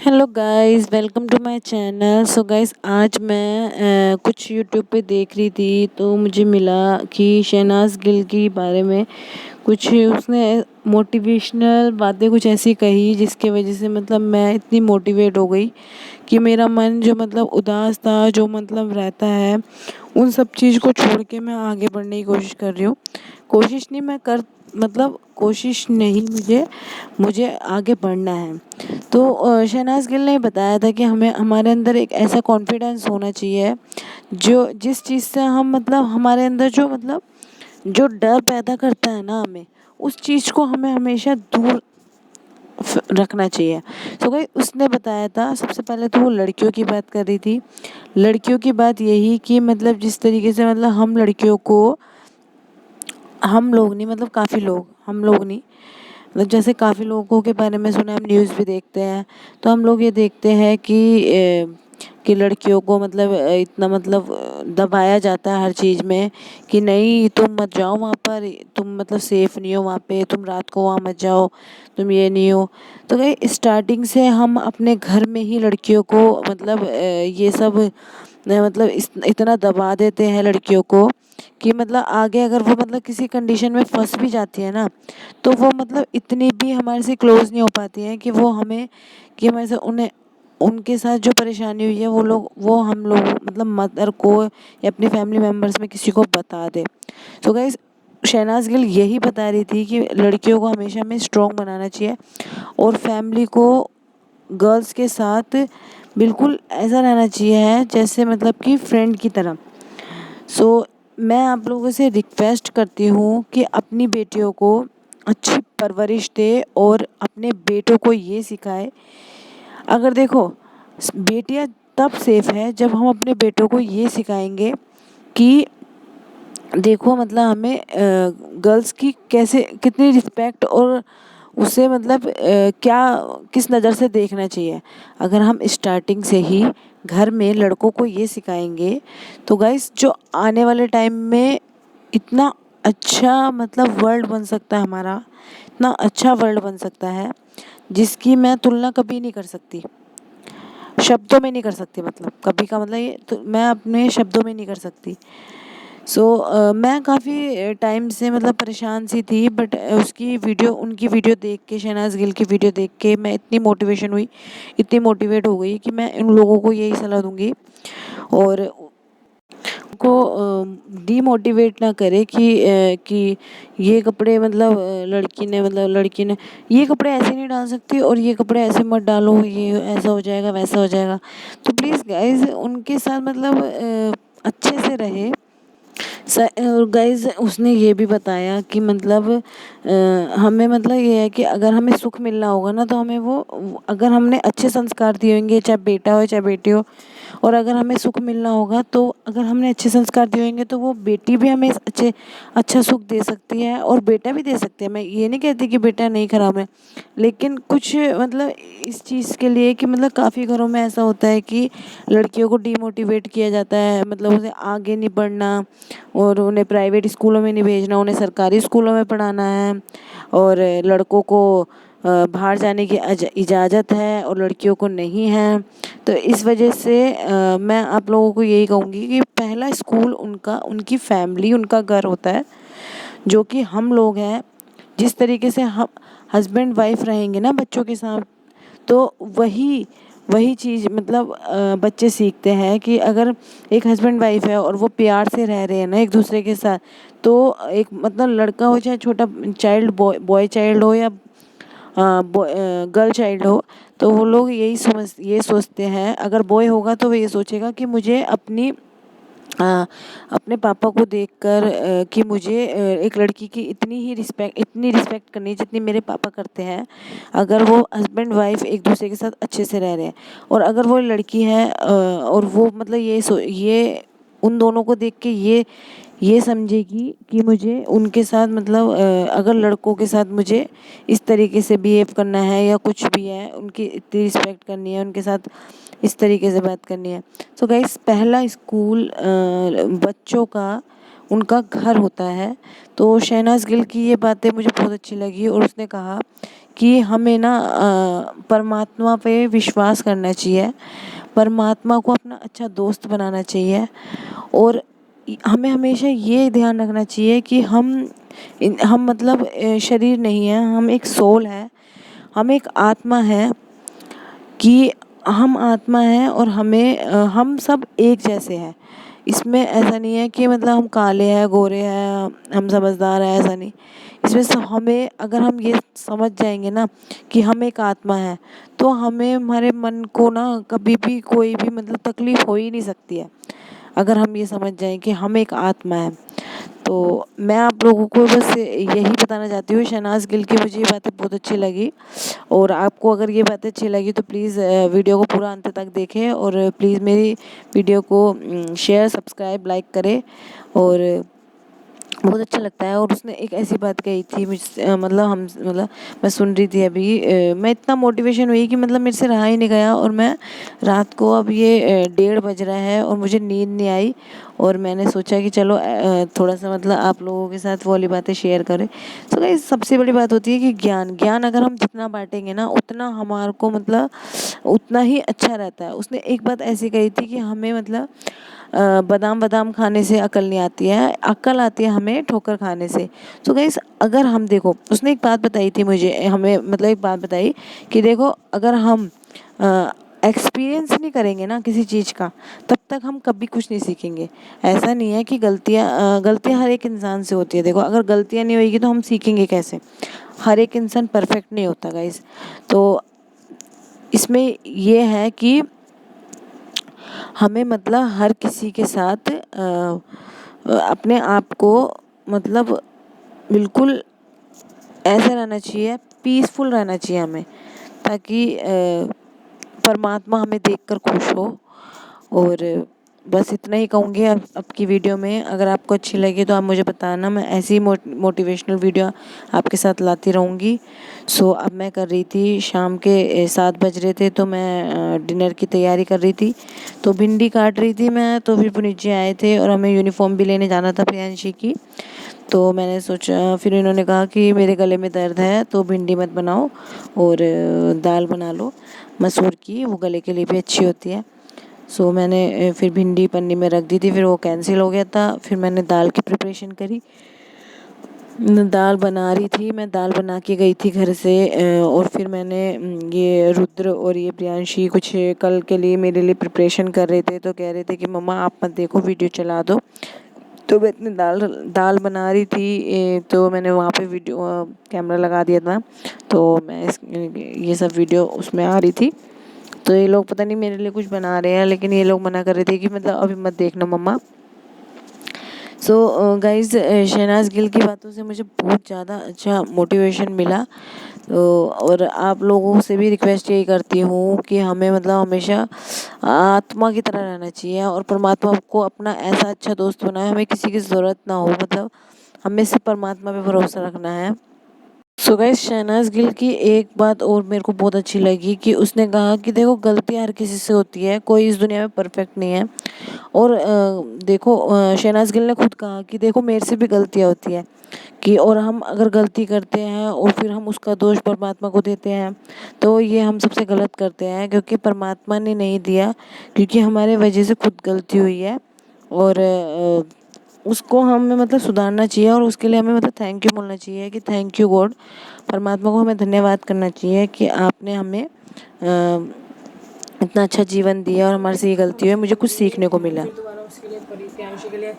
Hello guys, welcome to my channel. So guys, आज मैं कुछ यूट्यूब पे देख रही थी तो मुझे मिला कि शहनाज गिल के बारे में कुछ उसने मोटिवेशनल बातें कुछ ऐसी कही जिसके वजह से मतलब मैं इतनी मोटिवेट हो गई कि मेरा मन जो मतलब उदास था, जो मतलब रहता है, उन सब चीज़ को छोड़ के मैं आगे बढ़ने की कोशिश कर रही हूँ। कोशिश नहीं मैं कर मतलब कोशिश नहीं मुझे मुझे आगे बढ़ना है। तो शहनाज गिल ने बताया था कि हमें हमारे अंदर एक ऐसा कॉन्फिडेंस होना चाहिए जो जिस चीज़ से हम मतलब हमारे अंदर जो मतलब जो डर पैदा करता है ना, हमें उस चीज़ को हमें हमेशा दूर रखना चाहिए। तो भाई उसने बताया था, सबसे पहले तो वो लड़कियों की बात कर रही थी। लड़कियों की बात यही कि मतलब जिस तरीके से मतलब हम लड़कियों को, हम लोग नहीं मतलब काफ़ी लोग, हम लोग नहीं मतलब जैसे काफ़ी लोगों के बारे में सुना है, हम न्यूज़ भी देखते हैं तो हम लोग ये देखते हैं कि लड़कियों को मतलब इतना मतलब दबाया जाता है हर चीज़ में कि नहीं तुम मत जाओ वहाँ पर, तुम मतलब सेफ़ नहीं हो वहाँ पे, तुम रात को वहाँ मत जाओ, तुम ये नहीं हो। तो भाई स्टार्टिंग से हम अपने घर में ही लड़कियों को मतलब ये सब मतलब इतना दबा देते हैं लड़कियों को कि मतलब आगे अगर वो मतलब किसी कंडीशन में फंस भी जाती है ना, तो वो मतलब इतनी भी हमारे से क्लोज नहीं हो पाती हैं कि वो हमें कि हमारे से उन्हें उनके साथ जो परेशानी हुई है वो हम लोग मतलब मदर को या अपनी फैमिली मेम्बर्स में किसी को बता दे। तो गाइस, शहनाज गिल यही बता रही थी कि लड़कियों को हमेशा हमें स्ट्रॉन्ग बनाना चाहिए और फैमिली को गर्ल्स के साथ बिल्कुल ऐसा रहना चाहिए है जैसे मतलब कि फ्रेंड की तरह। सो मैं आप लोगों से रिक्वेस्ट करती हूँ कि अपनी बेटियों को अच्छी परवरिश दे और अपने बेटों को ये सिखाए। अगर देखो, बेटियां तब सेफ है जब हम अपने बेटों को ये सिखाएंगे कि देखो मतलब हमें गर्ल्स की कैसे कितनी रिस्पेक्ट और उसे मतलब क्या किस नज़र से देखना चाहिए। अगर हम स्टार्टिंग से ही घर में लड़कों को ये सिखाएंगे तो गाइस जो आने वाले टाइम में इतना अच्छा मतलब वर्ल्ड बन सकता है हमारा, इतना अच्छा वर्ल्ड बन सकता है जिसकी मैं तुलना कभी नहीं कर सकती, शब्दों में नहीं कर सकती। मतलब कभी का मतलब ये तो मैं अपने शब्दों में नहीं कर सकती। सो मैं काफ़ी टाइम से मतलब परेशान सी थी, बट उसकी वीडियो उनकी वीडियो देख के, शहनाज गिल की वीडियो देख के मैं इतनी मोटिवेशन हुई, इतनी मोटिवेट हो गई कि मैं उन लोगों को यही सलाह दूंगी और को डीमोटिवेट ना करे कि ये कपड़े मतलब लड़की ने ये कपड़े ऐसे नहीं डाल सकती और ये कपड़े ऐसे मत डालो, ये ऐसा हो जाएगा वैसा हो जाएगा। तो प्लीज़ गाइज उनके साथ मतलब अच्छे से रहे। और गाइज उसने ये भी बताया कि मतलब हमें मतलब ये है कि अगर हमें सुख मिलना होगा ना तो हमें अगर हमने अच्छे संस्कार दिए होंगे, चाहे बेटा हो चाहे बेटी हो, और अगर हमें सुख मिलना होगा तो अगर हमने अच्छे संस्कार दिए होंगे तो वो बेटी भी हमें अच्छा सुख दे सकती है और बेटा भी दे सकते हैं। मैं ये नहीं कहती कि बेटा नहीं खराब है, लेकिन कुछ मतलब इस चीज़ के लिए कि मतलब काफ़ी घरों में ऐसा होता है कि लड़कियों को डीमोटिवेट किया जाता है, मतलब उसे आगे नहीं बढ़ना और उन्हें प्राइवेट स्कूलों में नहीं भेजना, उन्हें सरकारी स्कूलों में पढ़ाना है और लड़कों को बाहर जाने की इजाज़त है और लड़कियों को नहीं है। तो इस वजह से मैं आप लोगों को यही कहूँगी कि पहला स्कूल उनका उनकी फैमिली उनका घर होता है, जो कि हम लोग हैं। जिस तरीके से हम हस्बैंड वाइफ रहेंगे ना बच्चों के साथ, तो वही वही चीज़ मतलब बच्चे सीखते हैं कि अगर एक हस्बैंड वाइफ है और वो प्यार से रह रहे हैं ना एक दूसरे के साथ, तो एक मतलब लड़का हो चाहे छोटा चाइल्ड, बॉय चाइल्ड हो या गर्ल चाइल्ड हो, तो वो लोग ये सोचते हैं, अगर बॉय होगा तो वो ये सोचेगा कि मुझे अपने पापा को देखकर कि मुझे एक लड़की की इतनी रिस्पेक्ट करनी है जितनी मेरे पापा करते हैं, अगर वो हस्बैंड वाइफ एक दूसरे के साथ अच्छे से रह रहे हैं। और अगर वो लड़की है और वो मतलब ये उन दोनों को देख के ये समझेगी कि मुझे उनके साथ मतलब अगर लड़कों के साथ मुझे इस तरीके से बिहेव करना है या कुछ भी है, उनकी इतनी रिस्पेक्ट करनी है, उनके साथ इस तरीके से बात करनी है। सो गाइस, पहला स्कूल बच्चों का उनका घर होता है। तो शहनाज गिल की ये बातें मुझे बहुत अच्छी लगी और उसने कहा कि हमें ना परमात्मा पे विश्वास करना चाहिए, परमात्मा को अपना अच्छा दोस्त बनाना चाहिए और हमें हमेशा ये ध्यान रखना चाहिए कि हम मतलब शरीर नहीं है, हम एक सोल है, हम एक आत्मा है, कि हम आत्मा हैं और हम सब एक जैसे हैं। इसमें ऐसा नहीं है कि मतलब हम काले हैं, गोरे हैं, हम समझदार हैं, ऐसा नहीं। इसमें सब हमें अगर हम ये समझ जाएंगे ना कि हम एक आत्मा है, तो हमें हमारे मन को ना कभी भी कोई भी मतलब तकलीफ हो ही नहीं सकती है, अगर हम ये समझ जाएं कि हम एक आत्मा है। तो मैं आप लोगों को बस यही बताना चाहती हूँ, शहनाज गिल की मुझे ये बातें बहुत अच्छी लगी और आपको अगर ये बातें अच्छी लगी तो प्लीज़ वीडियो को पूरा अंत तक देखें और प्लीज़ मेरी वीडियो को शेयर, सब्सक्राइब, लाइक करें और बहुत अच्छा लगता है। और उसने एक ऐसी बात कही थी मतलब मैं सुन रही थी अभी, मैं इतना मोटिवेशन हुई कि मतलब मेरे से रहा ही नहीं गया और मैं रात को अब ये 1:30 बज रहा है और मुझे नींद नहीं आई और मैंने सोचा कि चलो थोड़ा सा मतलब आप लोगों के साथ वो वाली बातें शेयर करें। तो गाइस सबसे बड़ी बात होती है कि ज्ञान ज्ञान अगर हम जितना बांटेंगे ना उतना हमारे को मतलब उतना ही अच्छा रहता है। उसने एक बात ऐसी कही थी कि हमें मतलब बादाम बादाम खाने से अकल नहीं आती है, अकल आती है हमें ठोकर खाने से। तो गाइस अगर हम देखो, उसने एक बात बताई थी मुझे, हमें मतलब एक बात बताई कि देखो अगर हम एक्सपीरियंस नहीं करेंगे ना किसी चीज़ का, तब तक हम कभी कुछ नहीं सीखेंगे। ऐसा नहीं है कि गलतियाँ हर एक इंसान से होती है। देखो अगर गलतियाँ नहीं होगी तो हम सीखेंगे कैसे? हर एक इंसान परफेक्ट नहीं होता गाइस। तो इसमें ये है कि हमें मतलब हर किसी के साथ अपने आप को मतलब बिल्कुल ऐसा रहना चाहिए, पीसफुल रहना चाहिए हमें, ताकि परमात्मा हमें देखकर खुश हो। और बस इतना ही कहूँगी अब की वीडियो में। अगर आपको अच्छी लगी तो आप मुझे बताना, मैं ऐसी मोटिवेशनल वीडियो आपके साथ लाती रहूँगी। सो अब मैं कर रही थी, शाम के 7 बज रहे थे तो मैं डिनर की तैयारी कर रही थी, तो भिंडी काट रही थी मैं। तो फिर पुनीत आए थे और हमें यूनिफॉर्म भी लेने जाना था प्रियांशी की। तो मैंने सोचा, फिर इन्होंने कहा कि मेरे गले में दर्द है तो भिंडी मत बनाओ और दाल बना लो मसूर की, वो गले के लिए भी अच्छी होती है। सो मैंने फिर भिंडी पन्नी में रख दी थी, फिर वो कैंसिल हो गया था। फिर मैंने दाल की प्रिपरेशन करी, दाल बना रही थी मैं, दाल बना के गई थी घर से। और फिर मैंने ये रुद्र और ये प्रियांशी कुछ कल के लिए मेरे लिए प्रिपरेशन कर रहे थे, तो कह रहे थे कि मम्मा आप मत देखो, वीडियो चला दो। तो मैं इतनी दाल दाल बना रही थी, तो मैंने वहाँ पे वीडियो कैमरा लगा दिया था, तो मैं ये सब वीडियो उसमें आ रही थी। तो ये लोग पता नहीं मेरे लिए कुछ बना रहे हैं, लेकिन ये लोग मना कर रहे थे कि मतलब अभी मत देखना मम्मा। सो गाइज शहनाज गिल की बातों से मुझे बहुत ज़्यादा अच्छा मोटिवेशन मिला। तो और आप लोगों से भी रिक्वेस्ट यही करती हूँ कि हमें मतलब हमेशा आत्मा की तरह रहना चाहिए और परमात्मा को अपना ऐसा अच्छा दोस्त बनाए, हमें किसी की ज़रूरत ना हो, मतलब हमें सिर्फ परमात्मा पे भरोसा रखना है। सो गाइस शहनाज गिल की एक बात और मेरे को बहुत अच्छी लगी कि उसने कहा कि देखो गलतियाँ हर किसी से होती है, कोई इस दुनिया में परफेक्ट नहीं है। और देखो शहनाज गिल ने खुद कहा कि देखो मेरे से भी गलतियाँ होती है, कि और हम अगर गलती करते हैं और फिर हम उसका दोष परमात्मा को देते हैं तो ये हम सबसे गलत करते हैं, क्योंकि परमात्मा ने नहीं दिया, क्योंकि हमारे वजह से खुद गलती हुई है। और उसको हमें मतलब सुधारना चाहिए और उसके लिए हमें मतलब थैंक यू बोलना चाहिए कि थैंक यू गॉड, परमात्मा को हमें धन्यवाद करना चाहिए कि आपने हमें इतना अच्छा जीवन दिया और हमारे से ये गलती हुई, मुझे कुछ सीखने को मिला। फिर दोबारा उसके लिए प्रियांशी के लिए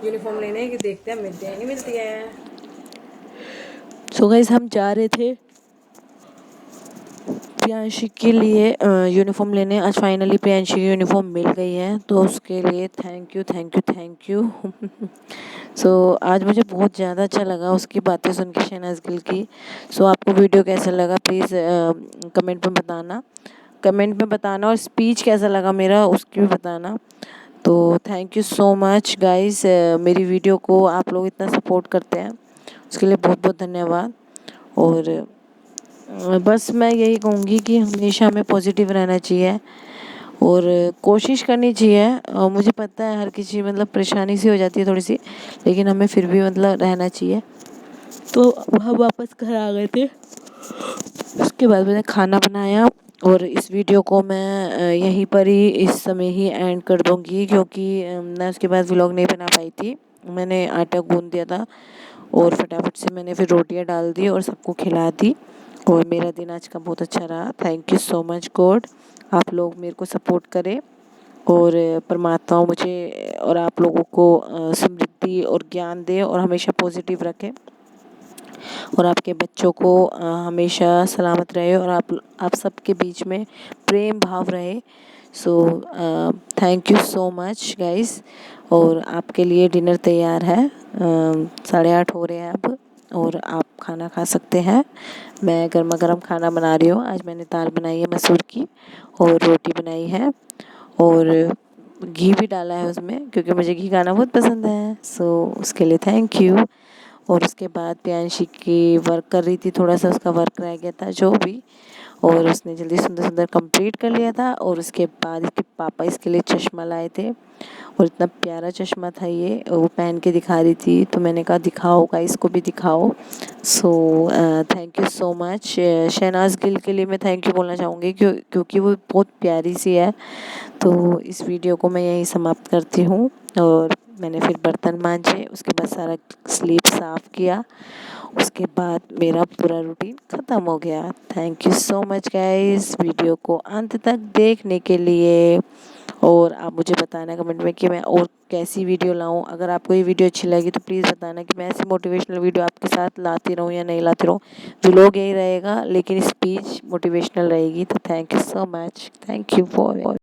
यूनिफॉर्म लेने की देखते हैं मिलते हैं नहीं मिलती है। सो गाइस हम जा रहे थे प्रियांशी के लिए यूनिफॉर्म लेने। आज फाइनली प्रियांशी की यूनिफॉर्म मिल गई है, तो उसके लिए thank you thank you thank you. So आज मुझे बहुत ज़्यादा अच्छा लगा उसकी बातें सुन के, शहनाज गिल की। सो आपको वीडियो कैसा लगा प्लीज़ कमेंट में बताना, और स्पीच कैसा लगा मेरा उसकी भी बताना। तो thank you so much guys, मेरी वीडियो को आप लोग इतना सपोर्ट करते हैं उसके लिए बहुत बहुत धन्यवाद। और बस मैं यही कहूँगी कि हमेशा हमें पॉजिटिव रहना चाहिए और कोशिश करनी चाहिए। मुझे पता है हर किसी मतलब परेशानी सी हो जाती है थोड़ी सी, लेकिन हमें फिर भी मतलब रहना चाहिए। तो हम वापस घर आ गए थे। उसके बाद मैंने खाना बनाया और इस वीडियो को मैं यहीं पर ही इस समय ही एंड कर दूँगी, क्योंकि मैं उसके बाद व्लॉग नहीं बना पाई थी। मैंने आटा गूँथ दिया था और फटाफट से मैंने फिर रोटियां डाल दी और सबको खिला दी। और मेरा दिन आज का बहुत अच्छा रहा। Thank you so much God. आप लोग मेरे को सपोर्ट करें और परमात्मा मुझे और आप लोगों को समृद्धि और ज्ञान दे और हमेशा पॉजिटिव रखे और आपके बच्चों को हमेशा सलामत रहे और आप सबके बीच में प्रेम भाव रहे। सो thank you so much guys. और आपके लिए डिनर तैयार है। 8:30 हो रहे हैं अब और आप खाना खा सकते हैं। मैं गर्मा गर्म खाना बना रही हूँ। आज मैंने दाल बनाई है मसूर की और रोटी बनाई है और घी भी डाला है उसमें, क्योंकि मुझे घी खाना बहुत पसंद है। सो उसके लिए थैंक यू। और उसके बाद प्रियांशी की वर्क कर रही थी, थोड़ा सा उसका वर्क रह गया था जो भी, और उसने जल्दी सुंदर सुंदर कंप्लीट कर लिया था। और उसके बाद इसके पापा इसके लिए चश्मा लाए थे और इतना प्यारा चश्मा था ये, वो पहन के दिखा रही थी। तो मैंने कहा दिखाओ गाइस को भी दिखाओ। So thank you so much. Shehnaaz Gill के लिए मैं थैंक यू बोलना चाहूँगी क्योंकि वो बहुत प्यारी सी है। तो इस वीडियो को मैं यहीं समाप्त करती हूँ। और मैंने फिर बर्तन मांजे, उसके बाद सारा स्लीप साफ़ किया, उसके बाद मेरा पूरा रूटीन ख़त्म हो गया। Thank you so much guys video को अंत तक देखने के लिए। और आप मुझे बताना कमेंट में कि मैं और कैसी वीडियो लाऊं। अगर आपको ये वीडियो अच्छी लगी तो प्लीज़ बताना कि मैं ऐसी मोटिवेशनल वीडियो आपके साथ लाती रहूं या नहीं लाती रहूं। व्लॉग यही रहेगा लेकिन स्पीच मोटिवेशनल रहेगी। तो thank you so much. Thank you for